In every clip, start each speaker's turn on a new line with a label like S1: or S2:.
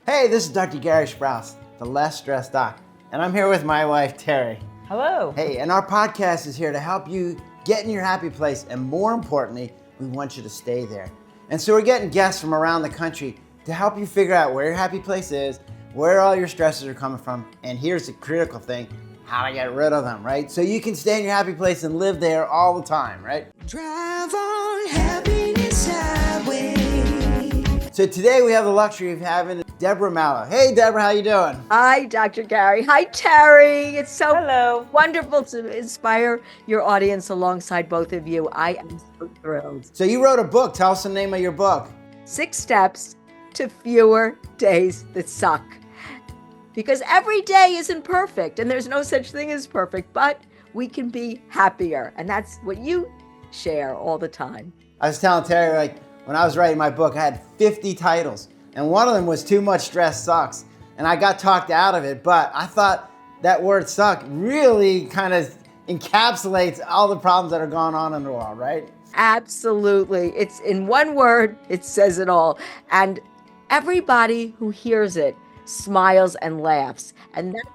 S1: Hey, this is Dr. Gary Sprouse, the Less Stressed Doc, and I'm here with my wife, Terry.
S2: Hello.
S1: Hey, and our podcast is here to help you get in your happy place, and more importantly, we want you to stay there. And so we're getting guests from around the country to help you figure out where your happy place is, where all your stresses are coming from, and here's the critical thing, how to get rid of them, right? So you can stay in your happy place and live there all the time, right?
S3: Drive on happiness highway.
S1: So today we have the luxury of having Deborah Mallow. Hey, Deborah, how you doing?
S4: Hi, Dr. Gary. Hi, Terry. It's so
S2: Hello.
S4: wonderful to inspire your audience alongside both of you. I am so thrilled.
S1: So you wrote a book. Tell us the name of your book.
S4: 6 steps to fewer days that suck. Because every day isn't perfect, and there's no such thing as perfect, but we can be happier. And that's what you share all the time.
S1: I was telling Terry, when I was writing my book, I had 50 titles, and one of them was Too Much Stress Sucks. And I got talked out of it, but I thought that word suck really kind of encapsulates all the problems that are going on in the world, right?
S4: Absolutely. It's in one word, it says it all. And everybody who hears it smiles and laughs. And that's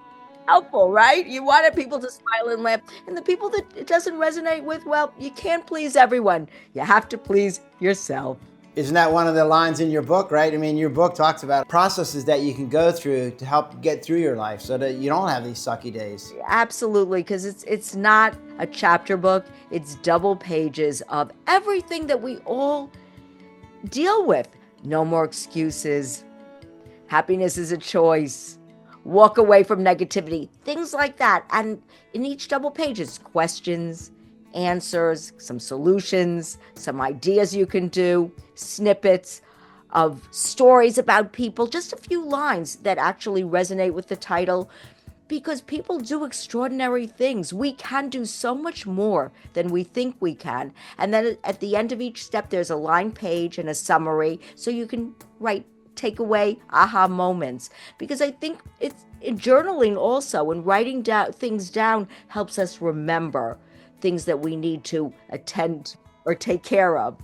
S4: helpful, right? You wanted people to smile and laugh. And the people that it doesn't resonate with, well, you can't please everyone. You have to please yourself.
S1: Isn't that one of the lines in your book, right? I mean, your book talks about processes that you can go through to help get through your life so that you don't have these sucky days.
S4: Absolutely, because it's not a chapter book. It's double pages of everything that we all deal with. No more excuses. Happiness is a choice. Walk away from negativity. Things like that. And in each double page, it's questions, answers, some solutions, some ideas you can do, snippets of stories about people, just a few lines that actually resonate with the title, because people do extraordinary things. We can do so much more than we think we can. And then at the end of each step, there's a line page and a summary, so you can write takeaway aha moments, because I think it's journaling also, and writing things down helps us remember things that we need to attend or take care of.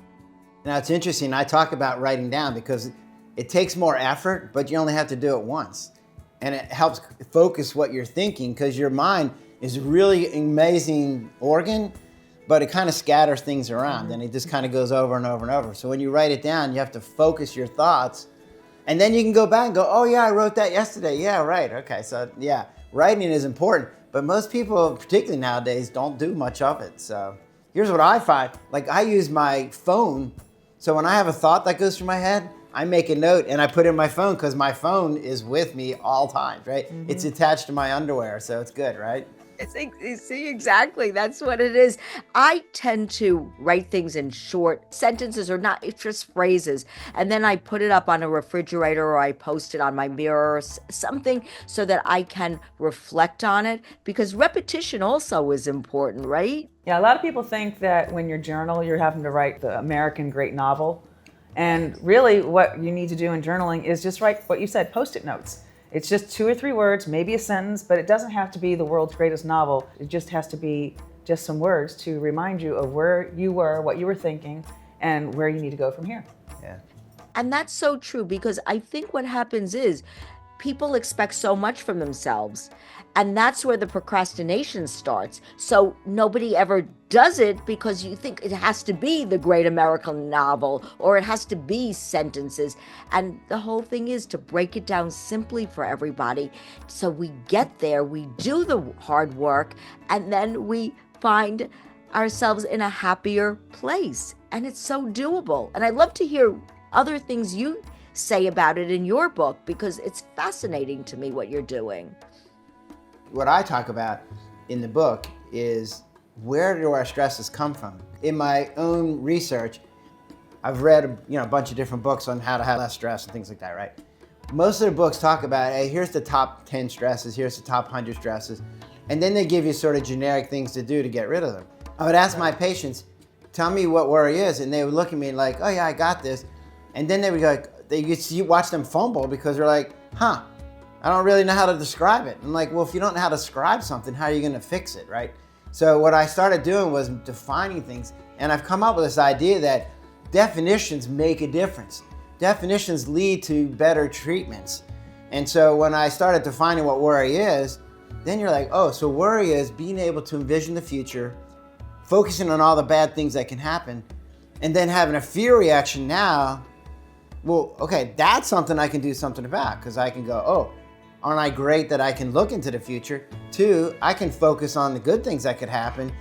S1: Now, it's interesting. I talk about writing down because it takes more effort, but you only have to do it once. And it helps focus what you're thinking, because your mind is a really amazing organ, but it kind of scatters things around and it just kind of goes over and over and over. So when you write it down, you have to focus your thoughts, and then you can go back and go, oh yeah, I wrote that yesterday. Yeah, right. Okay, so yeah, writing is important. But most people, particularly nowadays, don't do much of it. So here's what I find. I use my phone. So when I have a thought that goes through my head, I make a note and I put it in my phone, because my phone is with me all times, right? Mm-hmm. It's attached to my underwear, so it's good, right?
S4: See, exactly. That's what it is. I tend to write things in short sentences, or not, it's just phrases. And then I put it up on a refrigerator, or I post it on my mirror, or something, so that I can reflect on it, because repetition also is important, right?
S2: Yeah, a lot of people think that when you journal, you're having to write the American great novel. And really what you need to do in journaling is just write what you said, Post-it notes. It's just 2 or 3 words, maybe a sentence, but it doesn't have to be the world's greatest novel. It just has to be just some words to remind you of where you were, what you were thinking, and where you need to go from here.
S1: Yeah.
S4: And that's so true, because I think what happens is people expect so much from themselves, and that's where the procrastination starts. So nobody ever does it, because you think it has to be the great American novel, or it has to be sentences. And the whole thing is to break it down simply for everybody, so we get there, we do the hard work, and then we find ourselves in a happier place. And it's so doable. And I'd love to hear other things you say about it in your book, because it's fascinating to me what you're doing.
S1: What I talk about in the book is, where do our stresses come from? In my own research, I've read a bunch of different books on how to have less stress and things like that, right? Most of the books talk about, hey, here's the top 10 stresses, here's the top 100 stresses, and then they give you sort of generic things to do to get rid of them. I would ask my patients, tell me what worry is, and they would look at me like, oh yeah, I got this. And then they would go, you watch them fumble, because they're like, I don't really know how to describe it. I'm like, well, if you don't know how to describe something, how are you gonna fix it, right? So what I started doing was defining things, and I've come up with this idea that definitions make a difference. Definitions lead to better treatments. And so when I started defining what worry is, then you're like, oh, so worry is being able to envision the future, focusing on all the bad things that can happen, and then having a fear reaction now. Well, okay, that's something I can do something about, because I can go, oh, aren't I great that I can look into the future? 2, I can focus on the good things that could happen,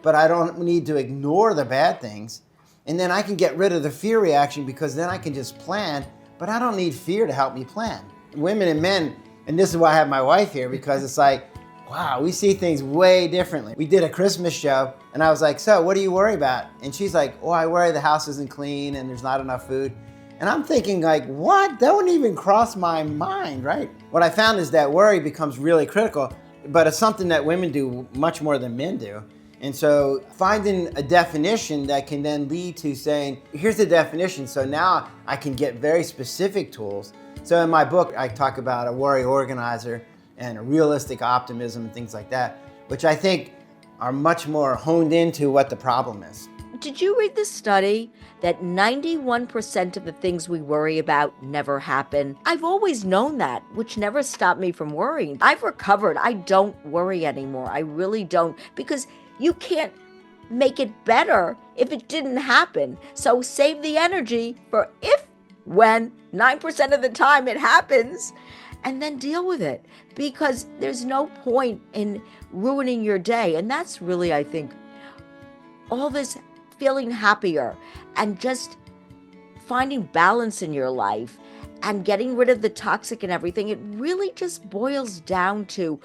S1: but I don't need to ignore the bad things. And then I can get rid of the fear reaction, because then I can just plan, but I don't need fear to help me plan. Women and men, and this is why I have my wife here, because it's like, wow, we see things way differently. We did a Christmas show, and I was like, so what do you worry about? And she's like, oh, I worry the house isn't clean and there's not enough food. And I'm thinking like, what? That wouldn't even cross my mind, right? What I found is that worry becomes really critical, but it's something that women do much more than men do. And so finding a definition that can then lead to saying, here's the definition, so now I can get very specific tools. So in my book, I talk about a worry organizer and a realistic optimism and things like that, which I think are much more honed into what the problem is.
S4: Did you read this study that 91% of the things we worry about never happen? I've always known that, which never stopped me from worrying. I've recovered. I don't worry anymore. I really don't, because you can't make it better if it didn't happen. So save the energy for if, when, 9% of the time it happens, and then deal with it, because there's no point in ruining your day. And that's really, I think, all this feeling happier and just finding balance in your life and getting rid of the toxic and everything. It really just boils down to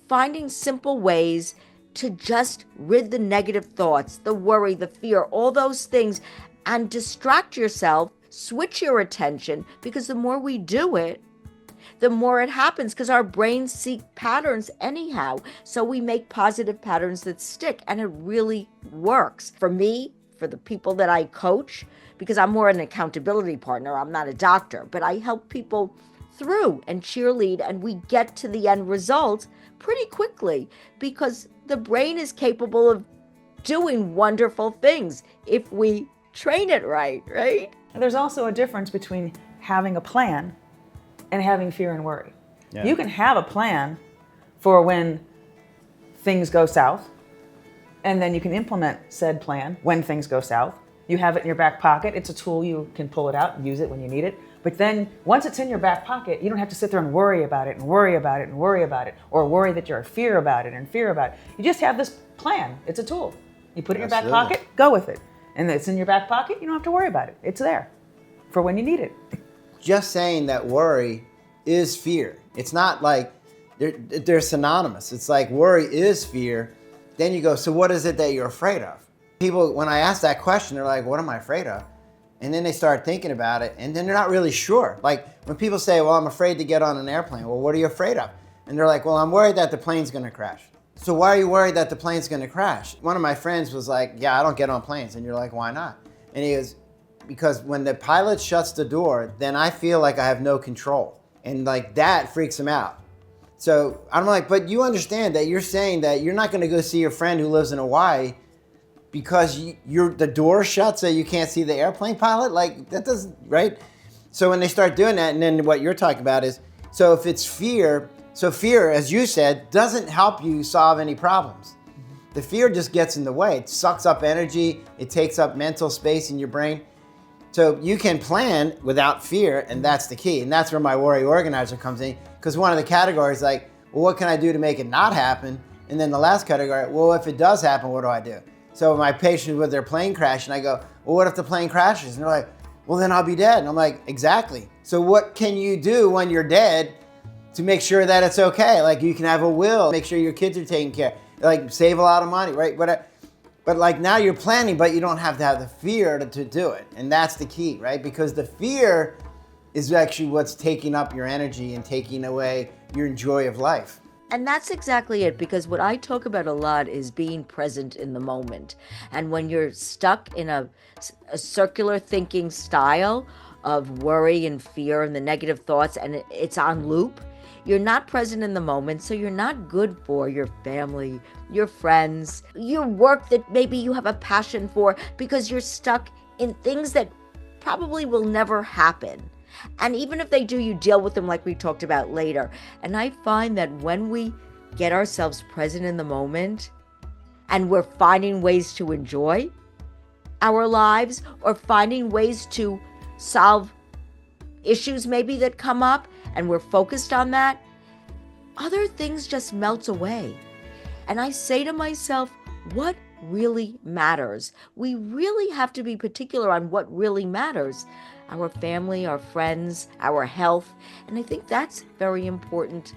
S4: finding simple ways to just rid the negative thoughts, the worry, the fear, all those things, and distract yourself, switch your attention, because the more we do it, the more it happens, because our brains seek patterns anyhow. So we make positive patterns that stick, and it really works. For me, for the people that I coach, because I'm more an accountability partner, I'm not a doctor, but I help people through and cheerlead, and we get to the end result pretty quickly, because the brain is capable of doing wonderful things if we train it right?
S2: There's also a difference between having a plan and having fear and worry.
S1: Yeah.
S2: You can have a plan for when things go south, and then you can implement said plan when things go south. You have it in your back pocket. It's a tool. You can pull it out and use it when you need it. But then once it's in your back pocket, you don't have to sit there and worry about it and worry about it and worry about it, or worry that you're a fear about it and fear about it. You just have this plan. It's a tool. You put it in your back
S1: Absolutely.
S2: pocket, go with it. And it's in your back pocket, you don't have to worry about it. It's there for when you need it.
S1: Just saying that worry is fear. It's not like they're synonymous. It's like worry is fear. Then you go, so what is it that you're afraid of? People, when I ask that question, they're like, what am I afraid of? And then they start thinking about it, and then they're not really sure. Like when people say, well, I'm afraid to get on an airplane. Well, what are you afraid of? And they're like, well, I'm worried that the plane's gonna crash. So why are you worried that the plane's gonna crash? One of my friends was like, yeah, I don't get on planes. And you're like, why not? And he goes, because when the pilot shuts the door, then I feel like I have no control. And like that freaks him out. So I'm like, but you understand that you're saying that you're not gonna go see your friend who lives in Hawaii because the door shuts so you can't see the airplane pilot? Like that doesn't, right? So when they start doing that, and then what you're talking about is, so if it's fear, so fear, as you said, doesn't help you solve any problems. The fear just gets in the way. It sucks up energy. It takes up mental space in your brain. So you can plan without fear, and that's the key. And that's where my worry organizer comes in, because one of the categories like, well, what can I do to make it not happen? And then the last category, well, if it does happen, what do I do? So my patients with their plane crash, and I go, well, what if the plane crashes? And they're like, well, then I'll be dead. And I'm like, exactly. So what can you do when you're dead to make sure that it's okay? Like you can have a will, make sure your kids are taken care of, like save a lot of money, right? But like now you're planning, but you don't have to have the fear to do it. And that's the key, right? Because the fear is actually what's taking up your energy and taking away your joy of life.
S4: And that's exactly it, because what I talk about a lot is being present in the moment. And when you're stuck in a circular thinking style of worry and fear and the negative thoughts, and it's on loop, you're not present in the moment, so you're not good for your family, your friends, your work that maybe you have a passion for, because you're stuck in things that probably will never happen. And even if they do, you deal with them like we talked about later. And I find that when we get ourselves present in the moment and we're finding ways to enjoy our lives or finding ways to solve issues maybe that come up and we're focused on that, other things just melt away. And I say to myself, what really matters? We really have to be particular on what really matters. Our family, our friends, our health. And I think that's very important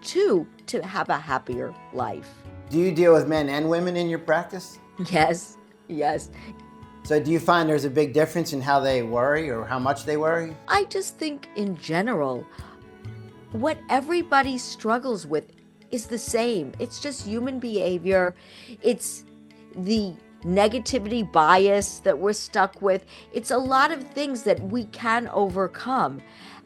S4: too, to have a happier life.
S1: Do you deal with men and women in your practice?
S4: Yes, yes.
S1: So do you find there's a big difference in how they worry or how much they worry?
S4: I just think in general, what everybody struggles with is the same. It's just human behavior. It's the negativity bias that we're stuck with. It's a lot of things that we can overcome.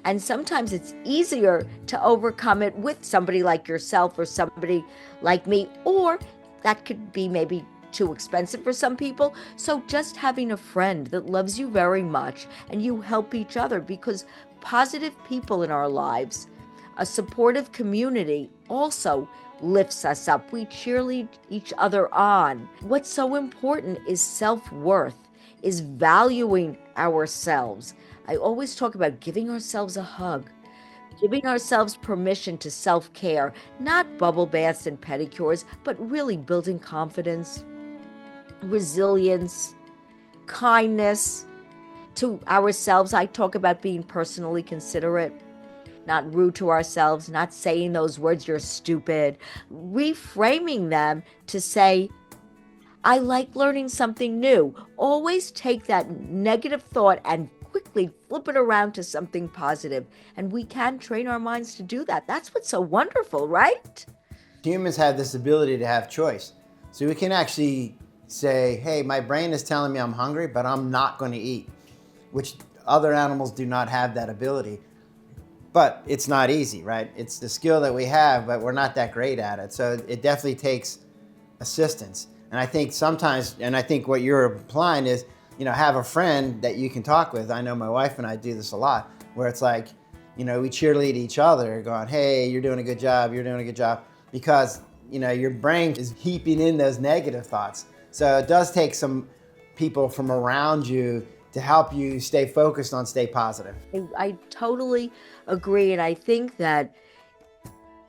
S4: And sometimes it's easier to overcome it with somebody like yourself or somebody like me, or that could be maybe too expensive for some people. So just having a friend that loves you very much and you help each other, because positive people in our lives, a supportive community also lifts us up. We cheerlead each other on. What's so important is self-worth, is valuing ourselves. I always talk about giving ourselves a hug, giving ourselves permission to self-care, not bubble baths and pedicures, but really building confidence, resilience, kindness to ourselves. I talk about being personally considerate, not rude to ourselves, not saying those words, you're stupid, reframing them to say, I like learning something new. Always take that negative thought and quickly flip it around to something positive. And we can train our minds to do that. That's what's so wonderful, right?
S1: Humans have this ability to have choice. So we can actually say, hey, my brain is telling me I'm hungry, but I'm not going to eat, which other animals do not have that ability. But it's not easy, right? It's the skill that we have, but we're not that great at it. So it definitely takes assistance. And I think sometimes, and I think what you're implying is, have a friend that you can talk with. I know my wife and I do this a lot, where it's like, we cheerlead each other going, hey, you're doing a good job, you're doing a good job. Because, your brain is heaping in those negative thoughts. So it does take some people from around you to help you stay focused on stay positive.
S4: I totally agree. And I think that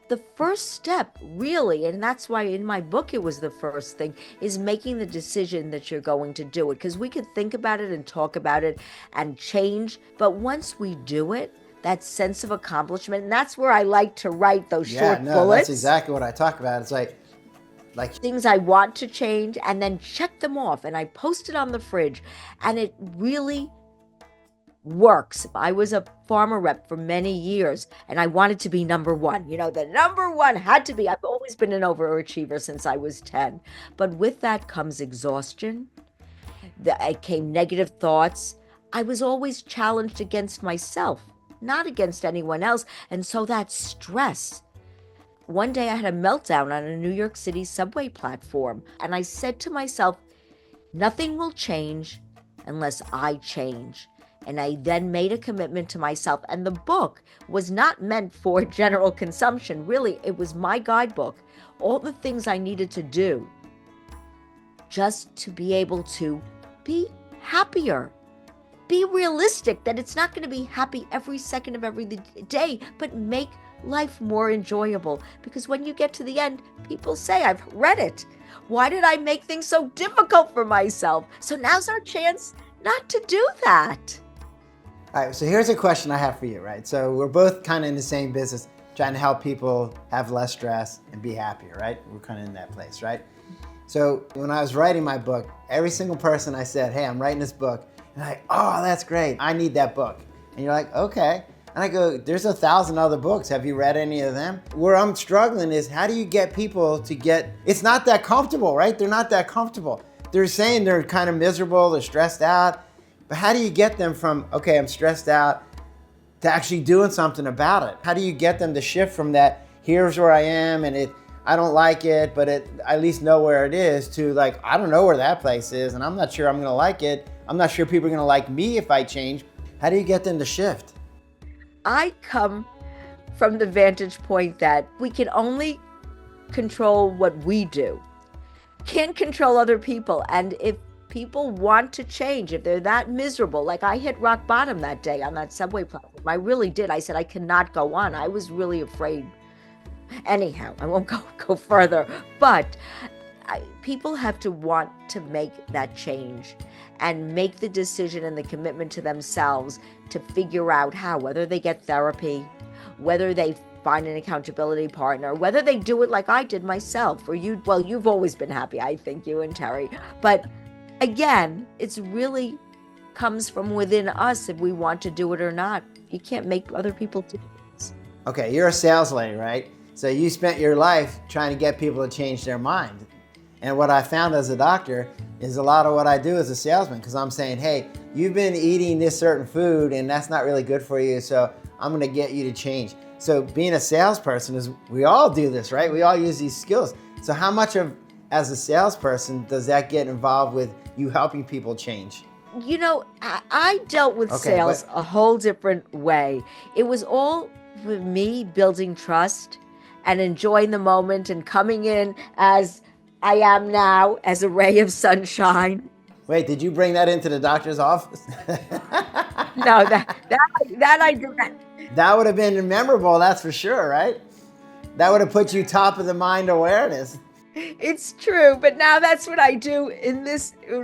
S4: the first step, really, and that's why in my book it was the first thing, is making the decision that you're going to do it. Because we could think about it and talk about it and change. But once we do it, that sense of accomplishment, and that's where I like to write those short bullets.
S1: That's exactly what I talk about. It's like
S4: things I want to change, and then check them off. And I post it on the fridge, and it really works. I was a farmer rep for many years, and I wanted to be number one. The number one had to be. I've always been an overachiever since I was 10. But with that comes exhaustion. It came negative thoughts. I was always challenged against myself, not against anyone else. And so that stress. One day I had a meltdown on a New York City subway platform, and I said to myself, nothing will change unless I change. And I then made a commitment to myself. And the book was not meant for general consumption. Really, it was my guidebook. All the things I needed to do just to be able to be happier. Be realistic that it's not going to be happy every second of every day, but make life more enjoyable. Because when you get to the end, people say, I've read it. Why did I make things so difficult for myself? So now's our chance not to do that.
S1: All right, so here's a question I have for you, right? So we're both kind of in the same business, trying to help people have less stress and be happier, right? We're kind of in that place, right? So when I was writing my book, every single person I said, hey, I'm writing this book, and like, oh, that's great. I need that book. And you're like, okay. And I go, there's 1,000 other books. Have you read any of them? Where I'm struggling is, how do you get people to get, it's not that comfortable, right? They're not that comfortable. They're saying they're kind of miserable, they're stressed out. But how do you get them from, okay, I'm stressed out, to actually doing something about it? How do you get them to shift from that, here's where I am, and I don't like it, but I at least know where it is, to like, I don't know where that place is, and I'm not sure I'm gonna like it. I'm not sure people are gonna like me if I change. How do you get them to shift?
S4: I come from the vantage point that we can only control what we do. Can't control other people. And if people want to change, if they're that miserable, like I hit rock bottom that day on that subway platform. I really did. I said, I cannot go on. I was really afraid. Anyhow, I won't go further. But people have to want to make that change and make the decision and the commitment to themselves to figure out how, whether they get therapy, whether they find an accountability partner, whether they do it like I did myself, or you've always been happy, I think, you and Terry. But again, it's really comes from within us if we want to do it or not. You can't make other people do it.
S1: Okay, you're a sales lady, right? So you spent your life trying to get people to change their mind. And what I found as a doctor is a lot of what I do as a salesman, because I'm saying, hey, you've been eating this certain food and that's not really good for you, so I'm gonna get you to change. So being a salesperson is, we all do this, right? We all use these skills. So how much of, as a salesperson, does that get involved with you helping people change?
S4: You know, I dealt with sales a whole different way. It was all with me building trust and enjoying the moment and coming in as I am now, as a ray of sunshine.
S1: Wait, did you bring that into the doctor's office?
S4: No, that I didn't.
S1: That would have been memorable, that's for sure, right? That would have put you top of the mind awareness.
S4: It's true, but now that's what I do in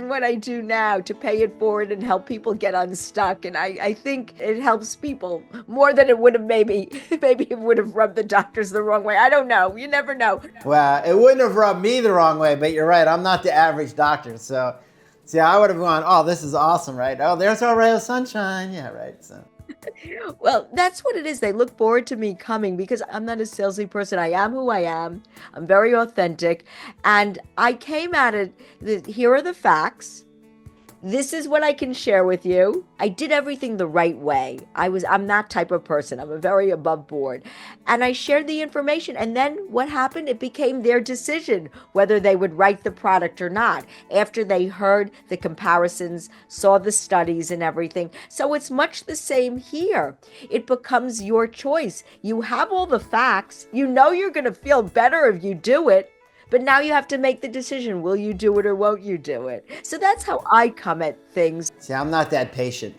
S4: what I do now, to pay it forward and help people get unstuck. And I think it helps people more than it would have maybe it would have rubbed the doctors the wrong way. I don't know. You never know.
S1: Well, it wouldn't have rubbed me the wrong way, but you're right. I'm not the average doctor. So, see, I would have gone, oh, this is awesome, right? Oh, there's our ray of sunshine. Yeah, right. So.
S4: Well, that's what it is. They look forward to me coming because I'm not a salesy person. I am who I am. I'm very authentic. And I came at it, here are the facts. This is what I can share with you. I did everything the right way. I'm that type of person. I'm a very above board. And I shared the information. And then what happened? It became their decision whether they would write the product or not after they heard the comparisons, saw the studies and everything. So it's much the same here. It becomes your choice. You have all the facts. You know you're going to feel better if you do it. But now you have to make the decision. Will you do it or won't you do it? So that's how I come at things.
S1: See, I'm not that patient.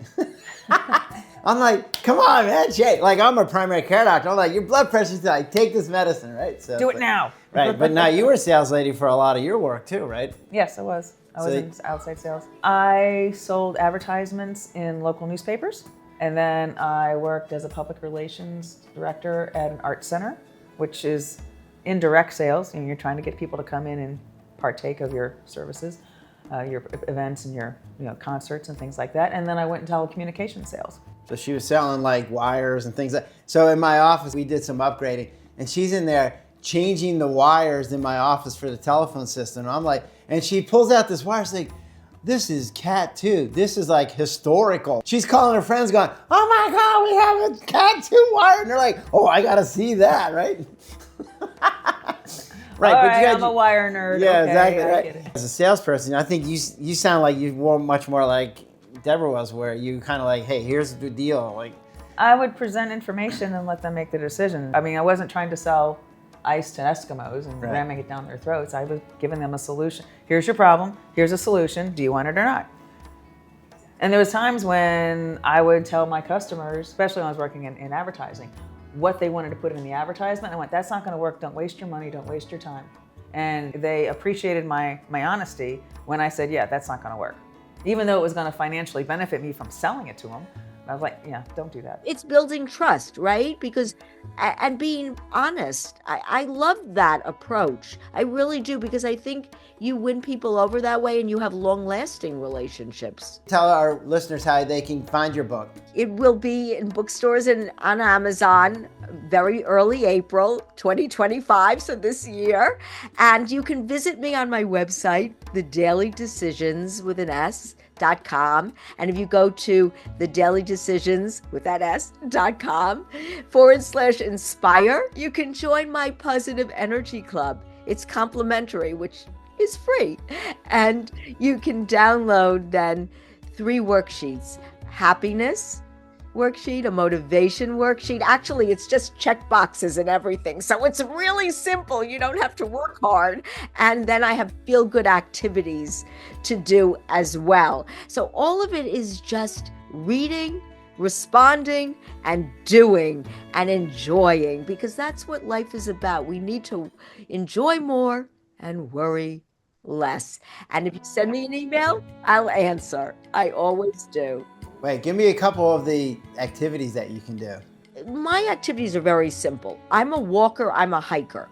S1: I'm like, come on, man, Jay. Like, I'm a primary care doctor. I'm like, your blood pressure's high. Take this medicine, right? So,
S2: Do it now.
S1: Right, but now you were a sales lady for a lot of your work too, right?
S2: Yes, I was. I was in outside sales. I sold advertisements in local newspapers, and then I worked as a public relations director at an art center, which is indirect sales. You know, you're trying to get people to come in and partake of your services, your events and your concerts and things like that. And then I went in telecommunication sales.
S1: So she was selling like wires and things like that. So in my office, we did some upgrading, and she's in there changing the wires in my office for the telephone system. And I'm like, and she pulls out this wire, she's like, this is Cat 2. This is like historical. She's calling her friends going, oh my God, we have a Cat 2 wire. And they're like, oh, I gotta see that, right? Right,
S2: All
S1: but
S2: right,
S1: you
S2: I'm a wire nerd.
S1: Yeah,
S2: Okay,
S1: exactly.
S2: I
S1: Right.
S2: get it.
S1: As a salesperson, I think you sound like you were much more like Deborah was, where you kind of like, hey, here's the deal. Like,
S2: I would present information and let them make the decision. I mean, I wasn't trying to sell ice to Eskimos and ramming it down their throats. I was giving them a solution. Here's your problem. Here's a solution. Do you want it or not? And there was times when I would tell my customers, especially when I was working in advertising, what they wanted to put in the advertisement. I went, that's not going to work. Don't waste your money. Don't waste your time. And they appreciated my honesty when I said, yeah, that's not going to work. Even though it was going to financially benefit me from selling it to them. I was like, yeah, don't do that.
S4: It's building trust, right? Because, and being honest, I love that approach. I really do, because I think you win people over that way and you have long-lasting relationships.
S1: tell our listeners how they can find your book.
S4: It will be in bookstores and on Amazon very early April 2025, so this year. And you can visit me on my website, The Daily Decisions with an S.com. And if you go to The Daily Decisions with that S.com /inspire, you can join my Positive Energy Club. It's complimentary, which is free. And you can download then 3 worksheets: happiness, worksheet, a motivation worksheet. Actually, it's just check boxes and everything. So it's really simple. You don't have to work hard. And then I have feel-good activities to do as well. So all of it is just reading, responding, and doing and enjoying, because that's what life is about. We need to enjoy more and worry less. And if you send me an email, I'll answer. I always do.
S1: Wait, give me a couple of the activities that you can do.
S4: My activities are very simple. I'm a walker, I'm a hiker.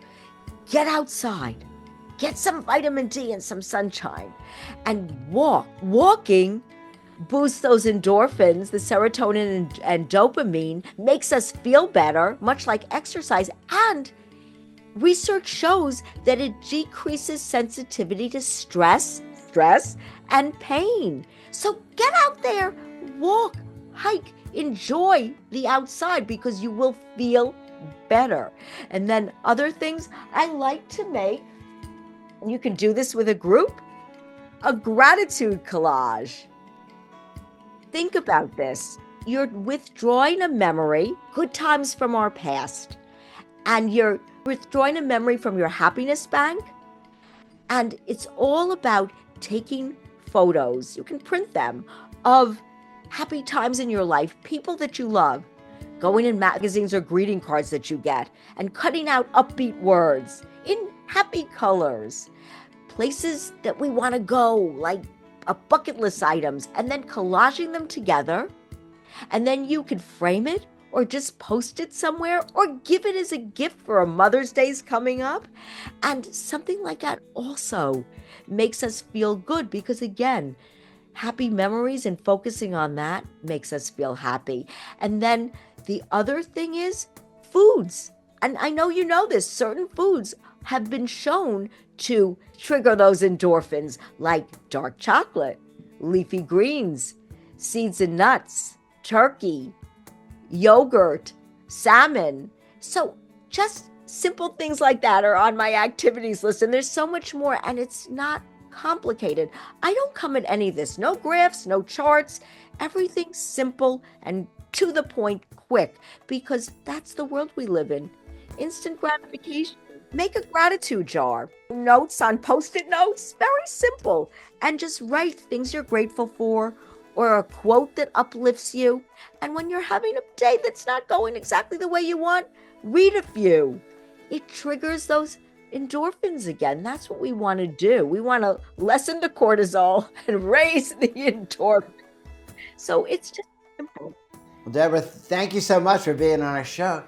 S4: Get outside, get some vitamin D and some sunshine, and walk. Walking boosts those endorphins, the serotonin and dopamine, makes us feel better, much like exercise. And research shows that it decreases sensitivity to stress, and pain. So get out there, walk, hike, enjoy the outside, because you will feel better. And then other things I like to make, you can do this with a group, a gratitude collage. Think about this. You're withdrawing a memory, good times from our past, and you're withdrawing a memory from your happiness bank. And it's all about taking photos, you can print them, of happy times in your life, people that you love, going in magazines or greeting cards that you get, and cutting out upbeat words in happy colors, places that we want to go, like a bucket list items, and then collaging them together. And then you could frame it or just post it somewhere or give it as a gift for a Mother's Day's coming up. And something like that also makes us feel good, because again, happy memories and focusing on that makes us feel happy. And then the other thing is foods. And I know you know this, certain foods have been shown to trigger those endorphins, like dark chocolate, leafy greens, seeds and nuts, turkey, yogurt, salmon. So just simple things like that are on my activities list. And there's so much more, and it's not complicated. I don't come at any of this. No graphs, no charts, everything's simple and to the point, quick, because that's the world we live in. Instant gratification. Make a gratitude jar. Notes on Post-it notes, very simple. And just write things you're grateful for, or a quote that uplifts you. And when you're having a day that's not going exactly the way you want, read a few. It triggers those endorphins again. That's what we want to do. We want to lessen the cortisol and raise the endorphins. So it's just simple.
S1: Well, Deborah, thank you so much for being on our show.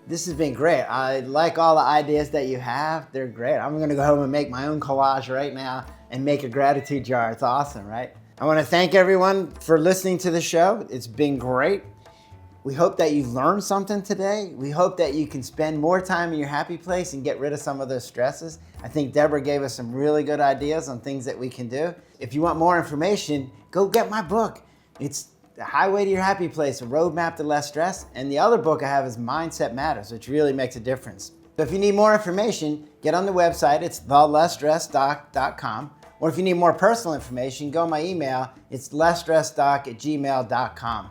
S1: This has been great. I like all the ideas that you have. They're great. I'm going to go home and make my own collage right now and make a gratitude jar. It's awesome, right? I want to thank everyone for listening to the show. It's been great. We hope that you've learned something today. We hope that you can spend more time in your happy place and get rid of some of those stresses. I think Deborah gave us some really good ideas on things that we can do. If you want more information, go get my book. It's The Highway to Your Happy Place, A Roadmap to Less Stress. And the other book I have is Mindset Matters, which really makes a difference. So if you need more information, get on the website. It's thelessstressdoc.com. Or if you need more personal information, go on my email. It's lessstressdoc@gmail.com.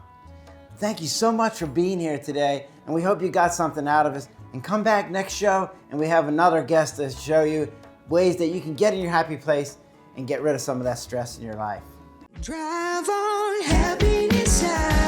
S1: Thank you so much for being here today, and we hope you got something out of us. And come back next show, and we have another guest to show you ways that you can get in your happy place and get rid of some of that stress in your life.
S3: Drive on, happiness high.